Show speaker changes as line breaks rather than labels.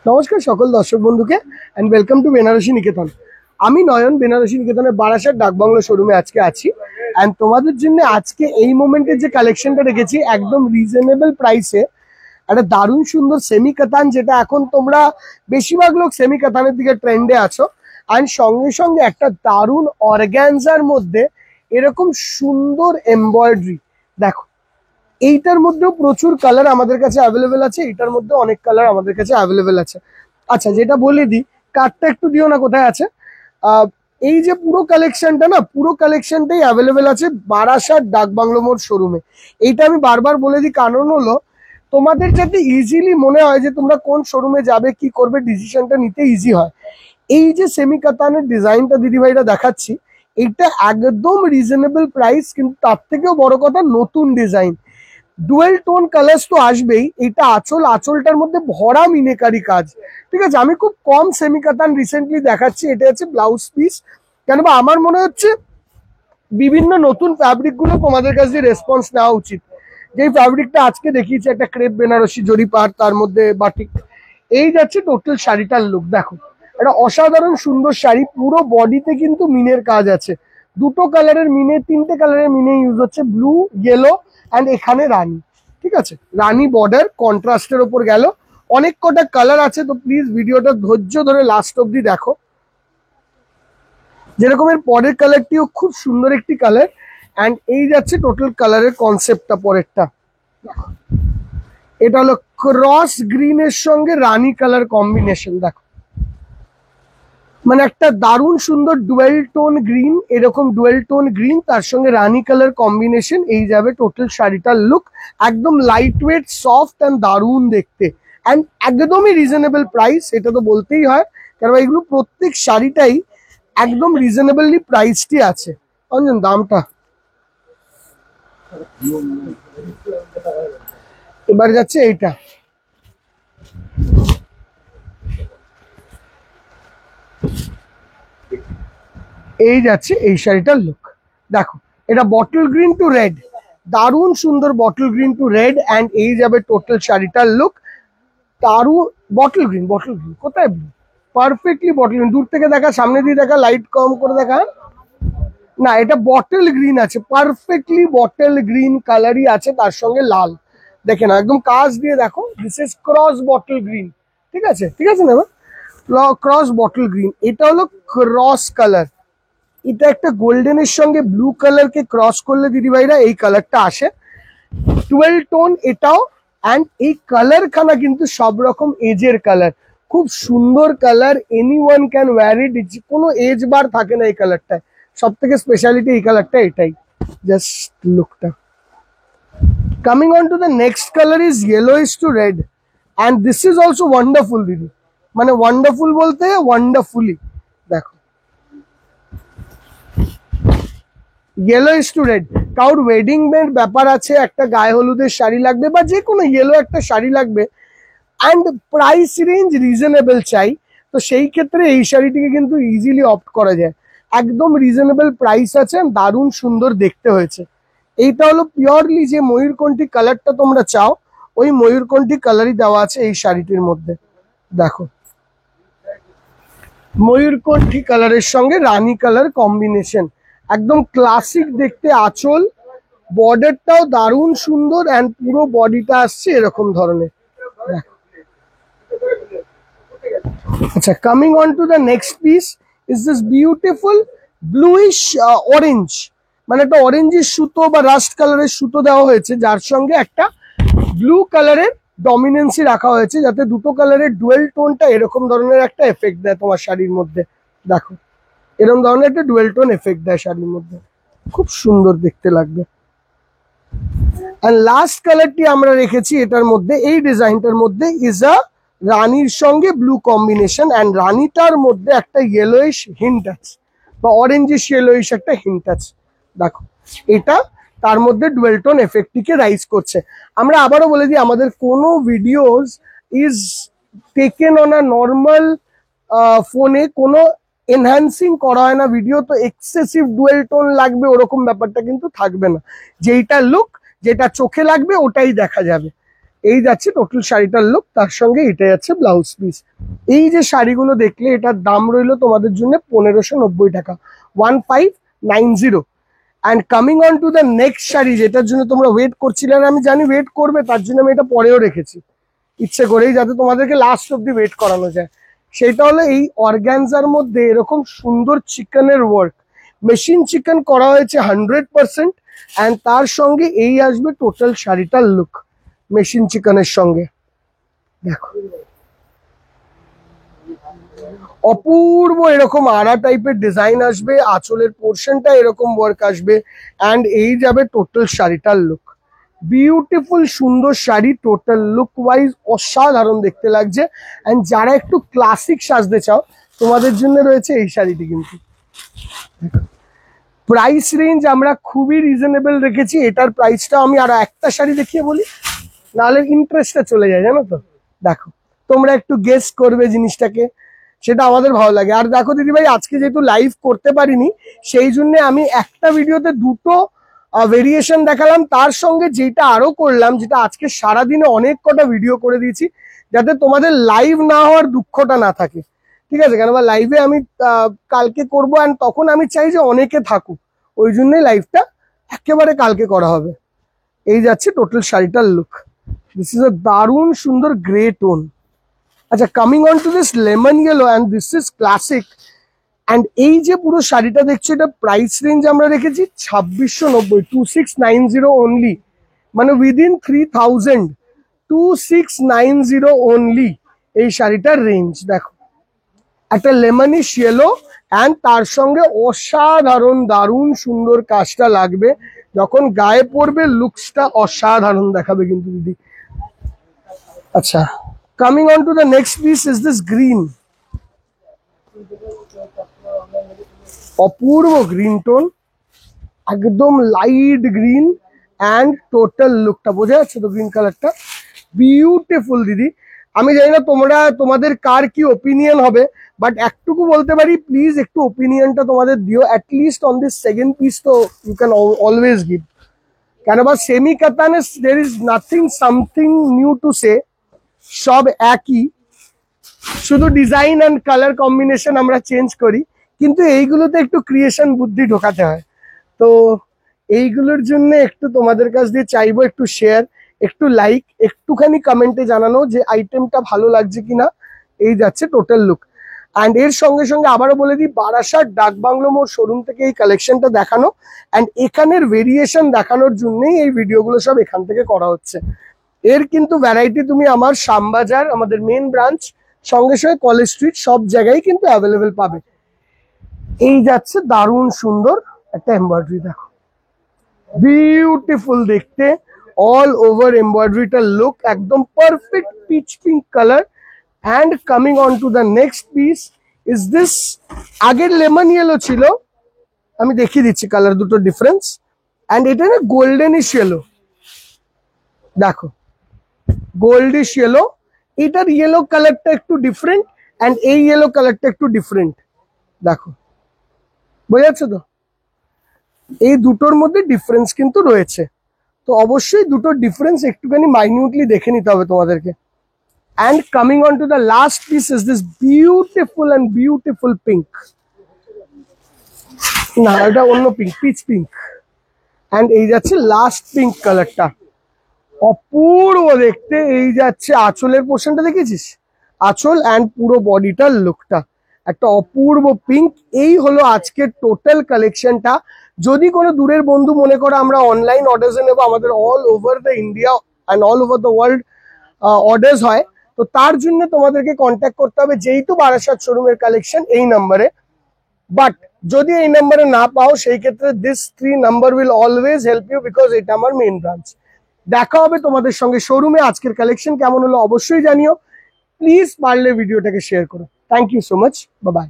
নমস্কার সকল দর্শক বন্ধুকে এন্ড ওয়েলকাম টু বেনারসি নিকেতন। আমি নয়ন বেনারসি নিকেতনের বারাসাত ডাকবাংলো শোরুমে আজকে আছি এন্ড তোমাদের জন্য আজকে এই মোমেন্টের যে কালেকশনটা রেখেছি একদম রিজনেবল প্রাইসে একটা দারুণ সুন্দর সেমি কাতান, যেটা এখন তোমরা বেশিরভাগ লোক সেমি কাতানের দিকে ট্রেন্ডে আছো। এন্ড সঙ্গে সঙ্গে একটা দারুণ অর্গানজার মধ্যে এরকম সুন্দর এমব্রয়ডারি দেখো। এইটার মধ্যেও প্রচুর কালার আমাদের কাছে অ্যাভেলেবেল আছে, এইটার মধ্যে অনেক কালার আমাদের কাছে অ্যাভেলেবেল আছে। আচ্ছা, যেটা বলে দিই, কার্ডটা একটু দিও না, কোথায় আছে? এই যে পুরো কালেকশনটা না, পুরো কালেকশনটাই অ্যাভেলেবেল আছে বারাসাত ডাকবাংলো মোড় শোরুমে। এইটা আমি বারবার বলে দিই, কারণ হলো তোমাদের যাতে ইজিলি মনে হয় যে তোমরা কোন শোরুমে যাবে, কি করবে, ডিসিশনটা নিতে ইজি হয়। এই যে সেমি কাতানের ডিজাইনটা দিদিভাইরা দেখাচ্ছি, এইটা একদম রিজনেবল প্রাইস, কিন্তু তার থেকেও বড় কথা নতুন ডিজাইন, ডুয়েল টোন কালার্স তো আসবেই। এটা আঁচলটার মধ্যে ভরা মিনেকারি কাজ, ঠিক আছে। আমি খুব কম সেমি কাতান রিসেন্টলি দেখাচ্ছি, এটা হচ্ছে ব্লাউজ পিস। কেন বা আমার মনে হচ্ছে বিভিন্ন নতুন ফ্যাব্রিক গুলো তোমাদের কাছে রেসপন্স নেওয়া উচিত। যেই ফ্যাব্রিকটা আজকে দেখিয়েছি একটা ক্রেপ বেনারসি জরি পাড়, তার মধ্যে বাটিক। এই যাচ্ছে টোটাল শাড়িটার লুক দেখো, একটা অসাধারণ সুন্দর শাড়ি। পুরো বডিতে কিন্তু মিনের কাজ আছে, দুটো কালারের মিনে, তিনটে কালারের মিনে ইউজ হচ্ছে, ব্লু, ইয়েলো অ্যান্ড এখানে রানী, ঠিক আছে। রানী বর্ডার কন্ট্রাস্টের ওপর গেল। অনেক কটা কালার আছে, তো প্লিজ ভিডিওটা ধৈর্য ধরে লাস্ট অব্দি দেখো। যেরকম এর পরের কালারটিও খুব সুন্দর একটি কালার, অ্যান্ড এই যাচ্ছে টোটাল কালারের কনসেপ্টটা পরেরটা। এটা হলো ক্রস গ্রিনের সঙ্গে রানী কালার কম্বিনেশন দেখো, মানে একটা দারুণ সুন্দর ডুয়েল টোন গ্রিন, এরকম ডুয়েল টোন গ্রিন তার সঙ্গে রানী কালার কম্বিনেশন। এই যাবে টোটাল শাড়িটার লুক, একদম লাইট ওয়েট, সফট অ্যান্ড দারুণ দেখতে, অ্যান্ড একদমই রিজনেবল প্রাইস। এটা তো বলতেই হয়, কারণ এগুলো প্রত্যেক শাড়িটাই একদম রিজনেবলি প্রাইসটি আছে। অঞ্জন, দামটা এবার যাচ্ছে এইটা, এই যাচ্ছে এই শাড়িটার লুক দেখো। এটা বটল গ্রিন টু রেড, দারুণ সুন্দর bottle green to red, and এই যাবে টোটাল শাড়িটার লুক। দারুণ বটল গ্রিন, বটল গ্রিন কোথায়? পারফেক্টলি বটল গ্রিন, দূর থেকে দেখা, সামনে দিয়ে দেখা, লাইট কম করে দেখা। না, এটা বটল গ্রিন আছে, পারফেক্টলি বটল গ্রিন কালারই আছে, তার সঙ্গে লাল। দেখে না, একদম কাজ দিয়ে দেখো, this is cross bottle green, ঠিক আছে, ঠিক আছে না? ক্রস বটল গ্রিন, এটা হলো ক্রস কালার। এটা একটা গোল্ডেনের সঙ্গে ব্লু কালারকে ক্রস করলে দিদিভাইরা এই কালারটা আসে, টুয়েলভ টোন এটাও। অ্যান্ড এই কালার খানা কিন্তু সব রকম এজের কালার, খুব সুন্দর colour, any one can wear it, কোনো এজ বার থাকে না এই কালারটায়। সব থেকে স্পেশালিটি এই কালারটা এটাই, জাস্ট লুকটা। Coming on to the next colour is yellowish to red, and this is also wonderful দিদি, মানে ওয়ান্ডারফুল বলতে ওয়ান্ডারফুলি দেখো, ইয়েলোইশ টু রেড। কারোর ওয়েডিং এর ব্যাপার আছে, একটা গায়ে হলুদের শাড়ি লাগবে বা যে কোনো ইয়েলো একটা শাড়ি লাগবে, অ্যান্ড প্রাইস রেঞ্জ রিজনেবল চাই, তো সেই ক্ষেত্রে এই শাড়িটিকে কিন্তু ইজিলি অপ্ট করা যায়। একদম রিজনেবল প্রাইস আছে, দারুণ সুন্দর দেখতে হয়েছে। এইটা হলো পিওরলি যে ময়ূরকণ্ঠী কালারটা তোমরা চাও, ওই ময়ূরকণ্ঠী কালারই দেওয়া আছে এই শাড়িটির মধ্যে দেখো। ময়ূরকণ্ঠী কালারের সঙ্গে রানী কালার কম্বিনেশন, একদম ক্লাসিক দেখতে। আঁচল, বর্ডারটাও দারুণ সুন্দর, অ্যান্ড পুরো বডিটা আসছে এরকম ধরনের দেখো। আচ্ছা, coming on to the next piece is this beautiful bluish orange, মানে একটা অরেঞ্জের সুতো বা রাস্ট কালারের সুতো দেওয়া হয়েছে, যার সঙ্গে একটা ব্লু কালারের ডমিনেন্সি রাখা হয়েছে, যাতে দুটো কালারের ডুয়েল টোনটা এরকম ধরনের একটা এফেক্ট দেয় তোমার শাড়ির মধ্যে দেখো। এরকম ধরনের একটা ডুয়েল টোন এফেক্ট দেয় শাড়ির মধ্যে, খুব সুন্দর দেখতে লাগবে। আর লাস্ট কালারটি আমরা রেখেছি এটার মধ্যে, এই ডিজাইনটার মধ্যে ইজ আ রানীর সঙ্গে ব্লু কম্বিনেশন, অ্যান্ড রানীটার মধ্যে একটা ইয়েলোইশ হিন্ট আছে বা অরেঞ্জিশ ইয়েলোইশ একটা হিন্ট আছে দেখো। এটা তার মধ্যে ডুয়েল টোন এফেক্টটিকে রাইজ করছে। আমরা আবারও বলে দিই, আমাদের কোনো videos is taken on a normal ফোনে, কোনো এনহ্যান্সিং করা হয় না ভিডিও, তো এক্সেসিভ ডুয়েল টোন লাগবে ওরকম ব্যাপারটা কিন্তু থাকবে না। যেইটা লুক, যেটা চোখে লাগবে ওটাই দেখা যাবে। এই যাচ্ছে টোটাল শাড়িটার লুক, তার সঙ্গে এটা যাচ্ছে ব্লাউজ পিস। এই যে শাড়িগুলো দেখলে এটার দাম রইলো তোমাদের জন্য 1590 টাকা, 1590। And coming on to the next sari, যেটার জন্য তোমরা ওয়েট করছিলে, আর আমি জানি ওয়েট করবে, তার জন্য আমি এটা পরেও রেখেছি ইচ্ছে করেই, যাতে তোমাদেরকে লাস্ট অব্দি ওয়েট করানো যায়। সেটা হলো এই অর্গ্যানজার মধ্যে এরকম সুন্দর চিকেনের ওয়ার্ক, মেশিন চিকেন করা হয়েছে 100%। অ্যান্ড তার সঙ্গে এই আসবে টোটাল শাড়িটার লুক মেশিন চিকেনের সঙ্গে। দেখো অপূর্ব এরকম আড়া টাইপের ডিজাইন আসবে, আঁচলের পোর্শনটা এরকম ওয়ার্ক আসবে। অ্যান্ড এই যাবে টোটাল শাড়িটার লুক। বিউটিফুল সুন্দর শাড়ি, টোটাল লুক ওয়াইজ অসাধারণ দেখতে লাগছে। অ্যান্ড যারা একটু ক্লাসিক সাজতে চাও তোমাদের জন্য রয়েছে এই শাড়িটি। কিন্তু প্রাইস রেঞ্জ আমরা খুবই রিজনেবল রেখেছি। এটার প্রাইসটা আমি আরো একটা শাড়ি দেখিয়ে বলি, নাহলে ইন্টারেস্টটা চলে যায়, জানো তো। দেখো তোমরা একটু গেস করবে জিনিসটাকে, সেটা আমাদের ভালো লাগে। আর দেখো দিদিভাই, আজকে যেহেতু লাইভ করতে পারিনি, সেই জন্য আমি একটা ভিডিওতে দুটো ভেরিয়েশন দেখালাম, তার সঙ্গে যেটা আরো করলাম, যেটা আজকে সারাদিনে অনেক কটা ভিডিও করে দিয়েছি, যাতে তোমাদের লাইভ না হওয়ার দুঃখটা না থাকে। ঠিক আছে, কেন লাইভে আমি কালকে করবো, অ্যান্ড তখন আমি চাই যে অনেকে থাকুক, ওই জন্যই লাইভটা একেবারে কালকে করা হবে। এই যাচ্ছে টোটাল শাড়িটার লুক। দিস ইজ আ দারুণ সুন্দর গ্রে টোন। আচ্ছা, coming on to this lemon yellow, and this is classic. And এই যে পুরো শাড়িটা দেখছো, এটা প্রাইস রেঞ্জ আমরা রেখেছি 2690, 2690 অনলি, মানে উইদিন 3000, 2690 অনলি এই শাড়িটার রেঞ্জ। দেখো একটা লেমনিশ ইয়েলো, অ্যান্ড তার সঙ্গে অসাধারণ দারুণ সুন্দর কাজটা লাগবে, যখন গায়ে পড়বে লুকসটা অসাধারণ দেখাবে কিন্তু দিদি। আচ্ছা, coming on to the next piece is this green, Apurba green tone, একদম লাইট গ্রিন। অ্যান্ড টোটাল লুকটা বোঝা যাচ্ছে তো, গ্রিন কালারটা বিউটিফুল দিদি। আমি জানি না তোমাদের কার কি ওপিনিয়ন হবে, বাট একটুকু বলতে পারি, প্লিজ একটু ওপিনিয়নটা তোমাদের দিও, at least on this second piece তো ইউ ক্যান অলওয়েজ গিভ। কেন বা সেমি কাতানে দের is nothing something new to say, সব একই, শুধু ডিজাইন অ্যান্ড কালার কম্বিনেশন আমরা চেঞ্জ করি, কিন্তু এইগুলোতে একটু ক্রিয়েশন বুদ্ধি ঢোকাতে হয়। তো এইগুলোর জন্য একটু তোমাদের কাছ দিয়ে চাইবো একটু শেয়ার, একটু লাইক, একটুখানি কমেন্টে জানানো যে আইটেমটা ভালো লাগছে কিনা। এই যাচ্ছে টোটাল লুক। অ্যান্ড এর সঙ্গে সঙ্গে আবারও বলে দিই, বারাসাত ডাকবাংলো মোড় শোরুম থেকে এই কালেকশনটা দেখানো, অ্যান্ড এখানের ভেরিয়েশন দেখানোর জন্যই এই ভিডিওগুলো সব এখান থেকে করা হচ্ছে। এর কিন্তু ভ্যারাইটি তুমি আমার শ্যামবাজার, আমাদের মেন ব্রাঞ্চ, সঙ্গে সঙ্গে কলেজ স্ট্রিট, সব জায়গায় কিন্তু অ্যাভেলেবেল পাবে। এই যাচ্ছে দারুণ সুন্দর একটা এমব্রয়ডারি, দেখো বিউটিফুল দেখতে, অল ওভার এমব্রয়ডারিটার লুক একদম perfect pitch pink colour. And coming on to the next piece is this, আগের লেমন ইয়েলো ছিল, আমি দেখিয়ে দিচ্ছি কালার দুটো ডিফারেন্স। অ্যান্ড এটা না গোল্ডেনিশ ইয়েলো, দেখো গোল্ডিশ ইয়েলো, এটার ইয়েলো কালারটা একটু ডিফারেন্ট, অ্যান্ড এই ইয়েলো কালারটা একটু ডিফারেন্ট, দেখো বোঝা যাচ্ছে তো। এই দুটোর মধ্যে ডিফারেন্স কিন্তু রয়েছে, তো অবশ্যই দুটোর ডিফারেন্স একটুখানি মাইনিউটলি দেখে নিতে হবে তোমাদেরকে। And coming on to the last piece is this beautiful and beautiful pink, না এটা অন্য পিঙ্ক, পিচ পিঙ্ক। অ্যান্ড এই যাচ্ছে লাস্ট পিঙ্ক কালারটা, অপূর্ব দেখতে। এই যাচ্ছে আঁচলের পোর্শনটা, দেখেছিস আঁচল, অ্যান্ড পুরো বডিটার লুকটা একটা অপূর্ব পিঙ্ক। এই হলো আজকের টোটাল কালেকশনটা। যদি কোনো দূরের বন্ধু মনে করো আমরা অনলাইন অর্ডার্সে নেবো, আমাদের all over the India and all over the world orders হয়, তো তার জন্য তোমাদেরকে কন্ট্যাক্ট করতে হবে, যেহেতু বারাসাত শোরুমের কালেকশন এই নাম্বারে। বাট যদি এই নাম্বারে না পাও, সেই ক্ষেত্রে this 3 number will always help you, because এটা আমার মেন ব্রাঞ্চ। দেখা হবে তোমাদের সঙ্গে শোরুমে। আজকের কালেকশন কেমন হলো অবশ্যই জানিও, প্লিজ পারলে ভিডিওটাকে শেয়ার করো। Thank you so much, bye by.